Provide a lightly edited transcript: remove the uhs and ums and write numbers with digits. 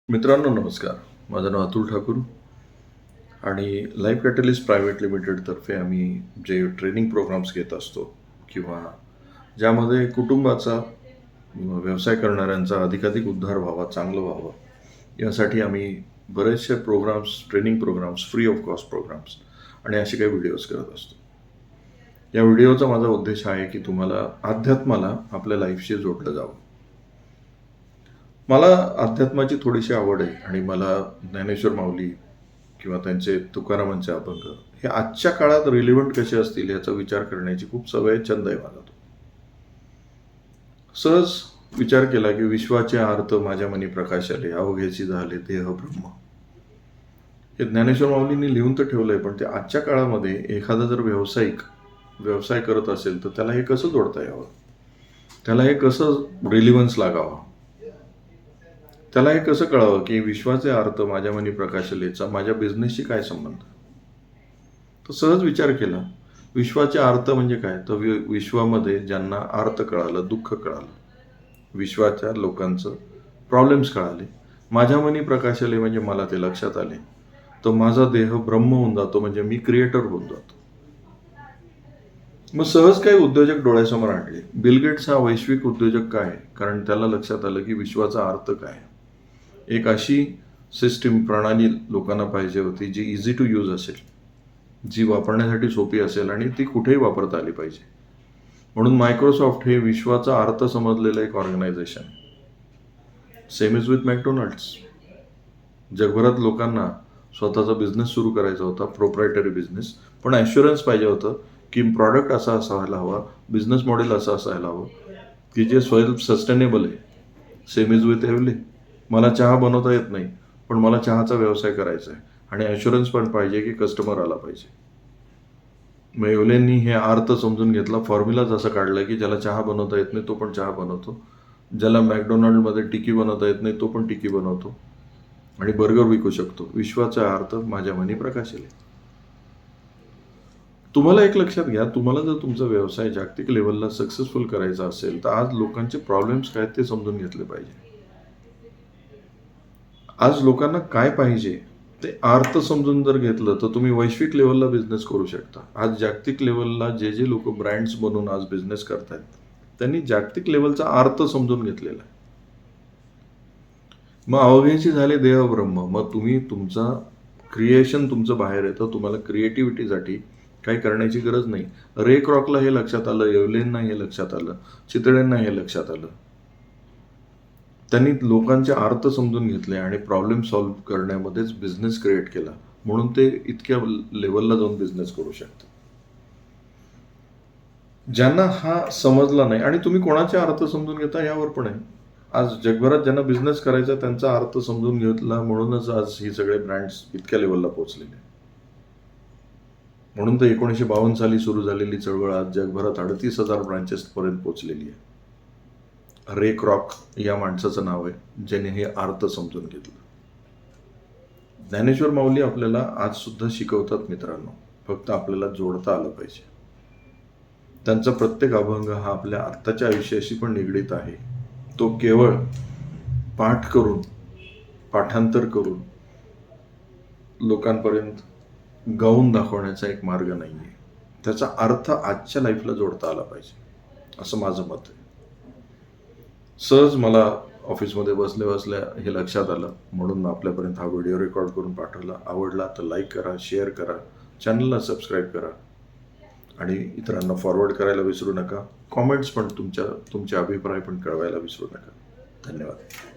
मित्रांनो नमस्कार. माझं नाव अतुल ठाकूर आणि लाईफ कॅटलिस्ट प्रायव्हेट लिमिटेडतर्फे आम्ही जे ट्रेनिंग प्रोग्राम्स घेत असतो किंवा ज्यामध्ये कुटुंबाचा व्यवसाय करणाऱ्यांचा अधिकाधिक उद्धार व्हावा, चांगलं व्हावं, यासाठी आम्ही बरेचसे programs, training programs, free of cost programs आणि असे काही व्हिडिओज करत असतो. या व्हिडिओचा माझा उद्देश आहे की तुम्हाला अध्यात्माला आपल्या लाईफशी जोडलं जावं. मला अध्यात्माची थोडीशी आवड आहे आणि मला ज्ञानेश्वर माऊली किंवा त्यांचे तुकारामांचे अभंग हे आजच्या काळात रिलिव्हंट कसे असतील याचा विचार करण्याची खूप सवय, छंद आहे माझा तो. सहज विचार केला की विश्वाचे आर्त माझ्या मनी प्रकाशाले, अवघ्याची झाले देह ब्रह्म. हे ज्ञानेश्वर माऊलींनी लिहून तर ठेवलंय, पण ते आजच्या काळामध्ये एखादा जर व्यवसाय करत असेल तर त्याला हे कसं जोडता यावं, त्याला हे कसं रिलिव्हन्स लागावं, त्याला हे कसं कळावं की विश्वाचे अर्थ माझ्या मनी प्रकाशलेचा माझ्या बिझनेसशी काय संबंध. तर सहज विचार केला, विश्वाचे अर्थ म्हणजे काय, तर विश्वामध्ये ज्यांना अर्थ कळालं, दुःख कळालं, विश्वाच्या लोकांचं प्रॉब्लेम्स कळाले, माझ्या मनी प्रकाशले म्हणजे मला ते लक्षात आले, तर माझा देह ब्रह्म होऊन जातो, म्हणजे मी क्रिएटर होऊन जातो. मग सहज काही उद्योजक डोळ्यासमोर आणले. बिल गेट्स हा वैश्विक उद्योजक काय, कारण त्याला लक्षात आलं की विश्वाचा अर्थ काय. एक अशी सिस्टीम, प्रणाली लोकांना पाहिजे होती जी इझी टू यूज असेल, जी वापरण्यासाठी सोपी असेल आणि ती कुठेही वापरता आली पाहिजे. म्हणून मायक्रोसॉफ्ट हे विश्वाचा अर्थ समजलेलं एक organization. Same is with McDonald's. जगभरात लोकांना स्वतःचा बिझनेस सुरू करायचा होता, प्रोप्रायटरी बिझनेस, पण ॲश्युरन्स पाहिजे होतं की प्रॉडक्ट असा असायला हवा, बिझनेस मॉडेल असं असायला हवं की जे सेल्फ सस्टेनेबल आहे. सेम इज विथ एव्हली. मला चहा बनवता येत नाही, पण मला चहाचा व्यवसाय करायचा आहे आणि ॲश्युरन्स पण पाहिजे की कस्टमर आला पाहिजे. मग एव्हलेंनी हे अर्थ समजून घेतला, फॉर्म्युलाच असं काढला की ज्याला चहा बनवता येत नाही तो पण चहा बनवतो, ज्याला मॅकडोनाल्डमध्ये टिकी बनवता येत नाही तो पण टिकी बनवतो आणि बर्गर विकू शकतो. विश्वाचा अर्थ माझ्या मनी प्रकाशले. तुम्हाला एक लक्षात घ्या, तुम्हाला जर तुमचा व्यवसाय जागतिक लेवलला सक्सेसफुल करायचा असेल तर आज लोकांचे प्रॉब्लेम्स काय ते समजून घेतले पाहिजे. आज लोकांना काय पाहिजे ते अर्थ समजून जर घेतलं तर तुम्ही वैश्विक लेवलला बिझनेस करू शकता. आज जागतिक लेवलला जे लोक ब्रँड्स बनवून आज बिझनेस करतायत त्यांनी जागतिक लेवलचा अर्थ समजून घेतलेला आहे. मग अवघ्याची झाले देह ब्रह्म. मग तुम्ही तुमचा क्रिएशन तुमचं बाहेर येतं, तुम्हाला क्रिएटिव्हिटीसाठी काही करण्याची गरज नाही. रे क्रॉकला हे लक्षात आलं, एव्हलेनना हे लक्षात आलं, चितळेंना हे लक्षात आलं. त्यांनी लोकांचे अर्थ समजून घेतले आणि प्रॉब्लेम सॉल्व्ह करण्यामध्येच बिझनेस क्रिएट केला, म्हणून ते इतक्या लेवलला जाऊन बिझनेस करू शकतात. ज्यांना हा समजला नाही, आणि तुम्ही कोणाचे अर्थ समजून घेता यावर पण आहे. आज जगभरात ज्यांना बिझनेस करायचा त्यांचा अर्थ समजून घेतला, म्हणूनच आज ही सगळे ब्रँड्स इतक्या लेवलला पोहोचलेले. म्हणून तर 1952 साली सुरू झालेली चळवळ आज जगभरात 38,000 ब्रांचेसपर्यंत पोहोचलेली आहे. रे क्रॉक या माणसाचं नाव आहे, ज्याने हे अर्थ समजून घेतलं. ज्ञानेश्वर माऊली आपल्याला आज सुद्धा शिकवतात मित्रांनो, फक्त आपल्याला जोडता आलं पाहिजे. त्यांचा प्रत्येक अभंग हा आपल्या आत्ताच्या आयुष्याशी पण निगडीत आहे. तो केवळ पाठ करून, पाठांतर करून लोकांपर्यंत गाऊन दाखवण्याचा एक मार्ग नाही आहे. त्याचा अर्थ आजच्या लाईफला जोडता आला पाहिजे, असं माझं मत आहे. सहज मला ऑफिसमध्ये बसल्या हे लक्षात आलं, म्हणून आपल्यापर्यंत हा व्हिडिओ रेकॉर्ड करून पाठवला. आवडला तर लाईक करा, शेअर करा, चॅनलला सबस्क्राईब करा आणि इतरांना फॉरवर्ड करायला विसरू नका. कॉमेंट्स पण तुमचे अभिप्राय पण कळवायला विसरू नका. धन्यवाद.